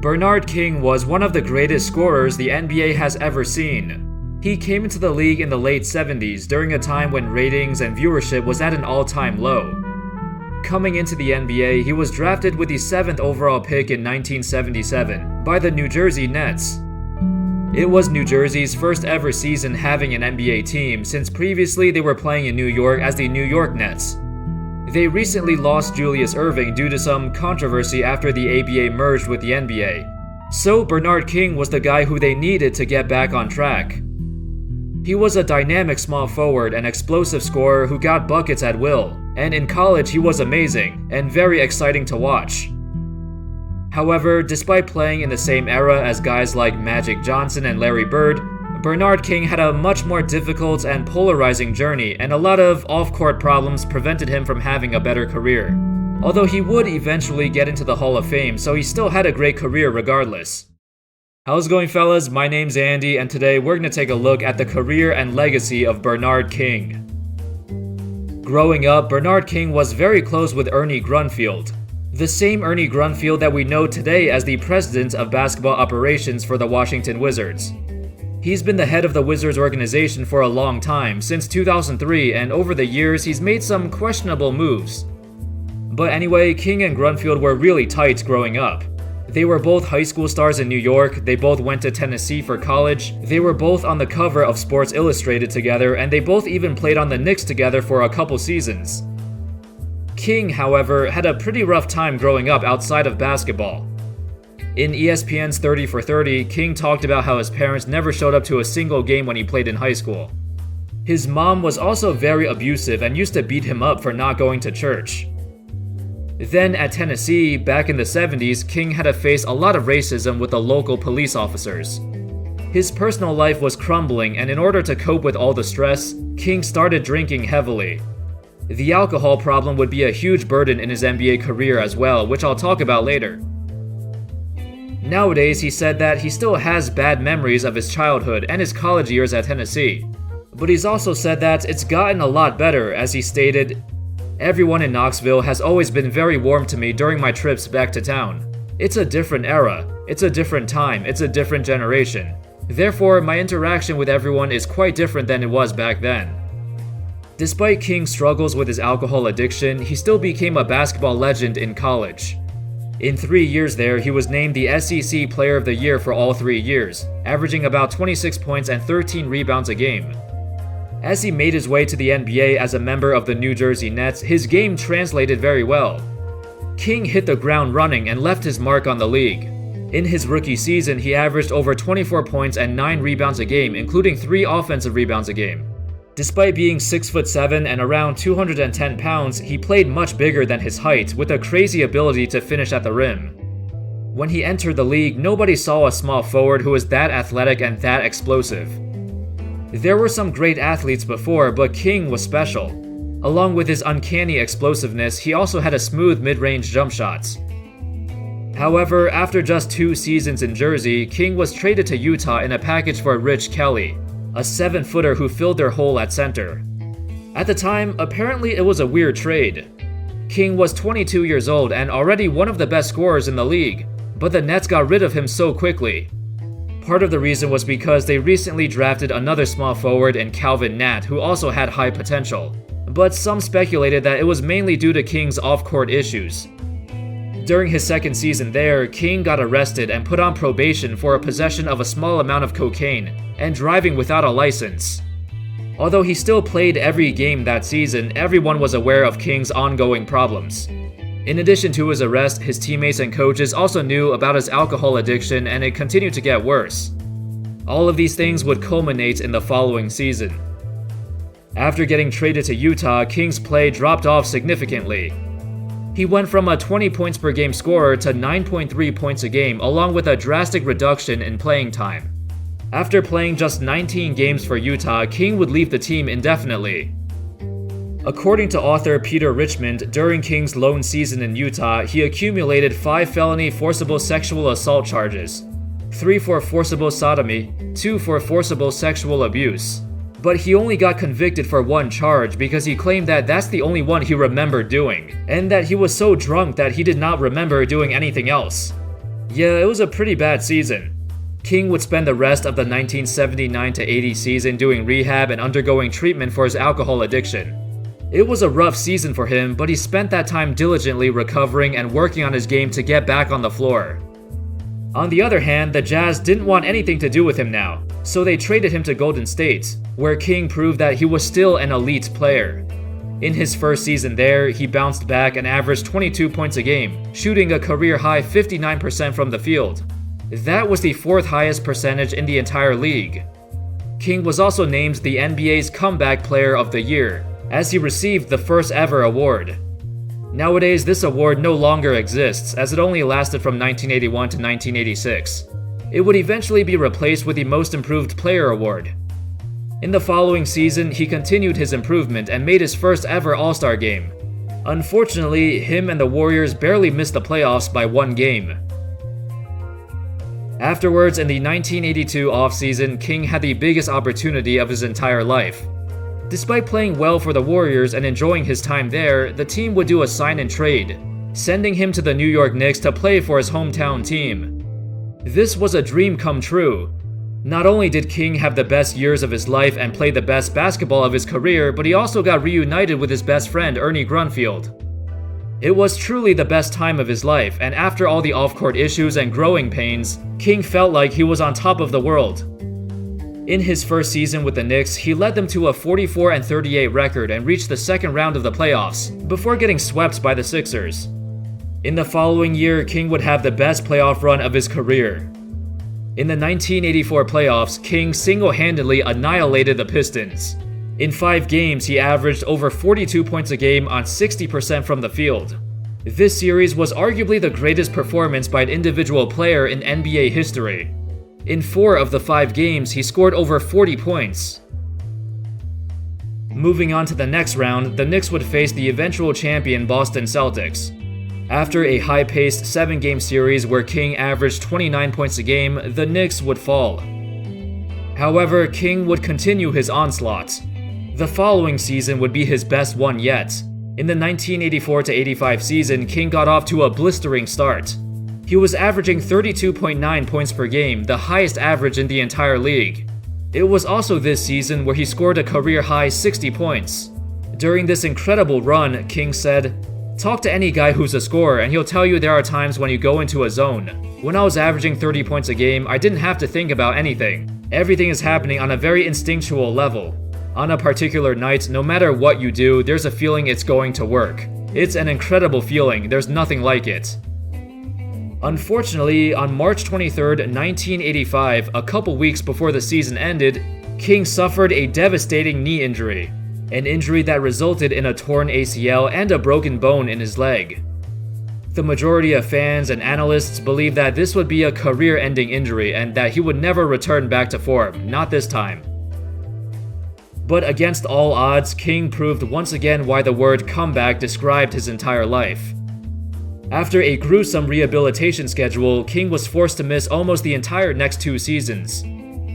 Bernard King was one of the greatest scorers the NBA has ever seen. He came into the league in the late 70s during a time when ratings and viewership was at an all-time low. Coming into the NBA, he was drafted with the 7th overall pick in 1977 by the New Jersey Nets. It was New Jersey's first ever season having an NBA team, since previously they were playing in New York as the New York Nets. They recently lost Julius Erving due to some controversy after the ABA merged with the NBA. So Bernard King was the guy who they needed to get back on track. He was a dynamic small forward and explosive scorer who got buckets at will, and in college he was amazing and very exciting to watch. However, despite playing in the same era as guys like Magic Johnson and Larry Bird, Bernard King had a much more difficult and polarizing journey, and a lot of off-court problems prevented him from having a better career. Although he would eventually get into the Hall of Fame, so he still had a great career regardless. How's it going, fellas? My name's Andy, and today we're going to take a look at the career and legacy of Bernard King. Growing up, Bernard King was very close with Ernie Grunfeld, the same Ernie Grunfeld that we know today as the president of basketball operations for the Washington Wizards. He's been the head of the Wizards organization for a long time, since 2003, and over the years he's made some questionable moves. But anyway, King and Grunfeld were really tight growing up. They were both high school stars in New York, they both went to Tennessee for college, they were both on the cover of Sports Illustrated together, and they both even played on the Knicks together for a couple seasons. King, however, had a pretty rough time growing up outside of basketball. In ESPN's 30 for 30, King talked about how his parents never showed up to a single game when he played in high school. His mom was also very abusive and used to beat him up for not going to church. Then at Tennessee, back in the 70s, King had to face a lot of racism with the local police officers. His personal life was crumbling, and in order to cope with all the stress, King started drinking heavily. The alcohol problem would be a huge burden in his NBA career as well, which I'll talk about later. Nowadays, he said that he still has bad memories of his childhood and his college years at Tennessee. But he's also said that it's gotten a lot better, as he stated, "Everyone in Knoxville has always been very warm to me during my trips back to town. It's a different era, it's a different time, it's a different generation. Therefore, my interaction with everyone is quite different than it was back then." Despite King's struggles with his alcohol addiction, he still became a basketball legend in college. In 3 years there, he was named the SEC Player of the Year for all 3 years, averaging about 26 points and 13 rebounds a game. As he made his way to the NBA as a member of the New Jersey Nets, his game translated very well. King hit the ground running and left his mark on the league. In his rookie season, he averaged over 24 points and 9 rebounds a game, including 3 offensive rebounds a game. Despite being 6'7" and around 210 pounds, he played much bigger than his height, with a crazy ability to finish at the rim. When he entered the league, nobody saw a small forward who was that athletic and that explosive. There were some great athletes before, but King was special. Along with his uncanny explosiveness, he also had a smooth mid-range jump shot. However, after just 2 seasons in Jersey, King was traded to Utah in a package for Rich Kelley, a 7-footer who filled their hole at center. At the time, apparently it was a weird trade. King was 22 years old and already one of the best scorers in the league, but the Nets got rid of him so quickly. Part of the reason was because they recently drafted another small forward in Calvin Nat, who also had high potential, but some speculated that it was mainly due to King's off-court issues. During his second season there, King got arrested and put on probation for a possession of a small amount of cocaine and driving without a license. Although he still played every game that season, everyone was aware of King's ongoing problems. In addition to his arrest, his teammates and coaches also knew about his alcohol addiction, and it continued to get worse. All of these things would culminate in the following season. After getting traded to Utah, King's play dropped off significantly. He went from a 20 points per game scorer to 9.3 points a game, along with a drastic reduction in playing time. After playing just 19 games for Utah, King would leave the team indefinitely. According to author Peter Richmond, during King's lone season in Utah, he accumulated 5 felony forcible sexual assault charges, 3 for forcible sodomy, 2 for forcible sexual abuse. But he only got convicted for 1 charge because he claimed that that's the only one he remembered doing, and that he was so drunk that he did not remember doing anything else. Yeah, it was a pretty bad season. King would spend the rest of the 1979-80 season doing rehab and undergoing treatment for his alcohol addiction. It was a rough season for him, but he spent that time diligently recovering and working on his game to get back on the floor. On the other hand, the Jazz didn't want anything to do with him now, so they traded him to Golden State, where King proved that he was still an elite player. In his first season there, he bounced back and averaged 22 points a game, shooting a career-high 59% from the field. That was the fourth highest percentage in the entire league. King was also named the NBA's Comeback Player of the Year, as he received the first ever award. Nowadays, this award no longer exists, as it only lasted from 1981 to 1986. It would eventually be replaced with the Most Improved Player award. In the following season, he continued his improvement and made his first ever All-Star game. Unfortunately, him and the Warriors barely missed the playoffs by one game. Afterwards, in the 1982 offseason, King had the biggest opportunity of his entire life. Despite playing well for the Warriors and enjoying his time there, the team would do a sign-and-trade, sending him to the New York Knicks to play for his hometown team. This was a dream come true. Not only did King have the best years of his life and play the best basketball of his career, but he also got reunited with his best friend Ernie Grunfeld. It was truly the best time of his life, and after all the off-court issues and growing pains, King felt like he was on top of the world. In his first season with the Knicks, he led them to a 44-38 record and reached the second round of the playoffs, before getting swept by the Sixers. In the following year, King would have the best playoff run of his career. In the 1984 playoffs, King single-handedly annihilated the Pistons. In 5 games, he averaged over 42 points a game on 60% from the field. This series was arguably the greatest performance by an individual player in NBA history. In 4 of the 5 games, he scored over 40 points. Moving on to the next round, the Knicks would face the eventual champion Boston Celtics. After a high-paced 7-game series where King averaged 29 points a game, the Knicks would fall. However, King would continue his onslaught. The following season would be his best one yet. In the 1984-85 season, King got off to a blistering start. He was averaging 32.9 points per game, the highest average in the entire league. It was also this season where he scored a career-high 60 points. During this incredible run, King said, "Talk to any guy who's a scorer and he'll tell you there are times when you go into a zone. When I was averaging 30 points a game, I didn't have to think about anything. Everything is happening on a very instinctual level. On a particular night, no matter what you do, there's a feeling it's going to work. It's an incredible feeling, there's nothing like it." Unfortunately, on March 23, 1985, a couple weeks before the season ended, King suffered a devastating knee injury, an injury that resulted in a torn ACL and a broken bone in his leg. The majority of fans and analysts believe that this would be a career-ending injury and that he would never return back to form, not this time. But against all odds, King proved once again why the word comeback described his entire life. After a gruesome rehabilitation schedule, King was forced to miss almost the entire next 2 seasons.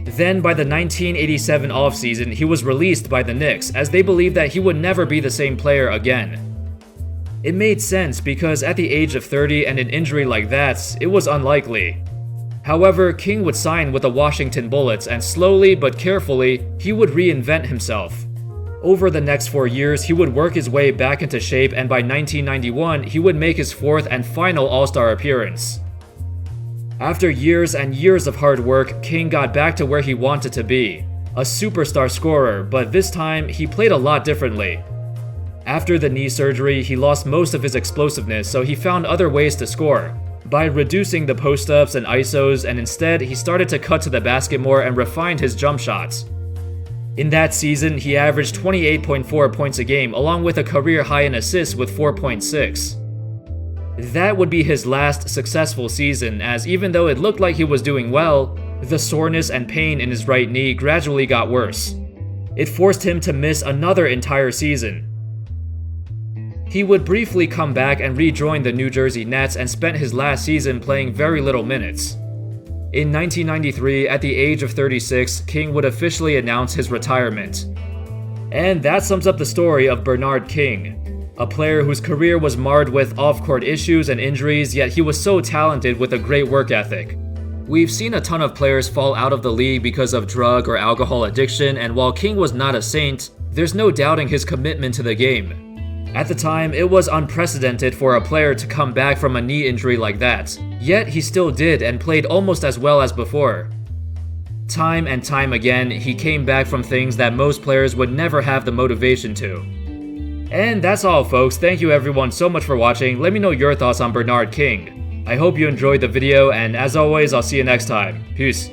Then, by the 1987 offseason, he was released by the Knicks, as they believed that he would never be the same player again. It made sense because at the age of 30 and an injury like that, it was unlikely. However, King would sign with the Washington Bullets, and slowly but carefully, he would reinvent himself. Over the next 4 years, he would work his way back into shape, and by 1991, he would make his 4th and final All-Star appearance. After years and years of hard work, King got back to where he wanted to be, a superstar scorer, but this time, he played a lot differently. After the knee surgery, he lost most of his explosiveness, so he found other ways to score, by reducing the post-ups and ISOs, and instead, he started to cut to the basket more and refined his jump shots. In that season, he averaged 28.4 points a game, along with a career high in assists with 4.6. That would be his last successful season, as even though it looked like he was doing well, the soreness and pain in his right knee gradually got worse. It forced him to miss another entire season. He would briefly come back and rejoin the New Jersey Nets and spent his last season playing very little minutes. In 1993, at the age of 36, King would officially announce his retirement. And that sums up the story of Bernard King. A player whose career was marred with off-court issues and injuries, yet he was so talented with a great work ethic. We've seen a ton of players fall out of the league because of drug or alcohol addiction, and while King was not a saint, there's no doubting his commitment to the game. At the time, it was unprecedented for a player to come back from a knee injury like that, yet he still did and played almost as well as before. Time and time again, he came back from things that most players would never have the motivation to. And that's all, folks. Thank you everyone so much for watching. Let me know your thoughts on Bernard King. I hope you enjoyed the video, and as always, I'll see you next time. Peace.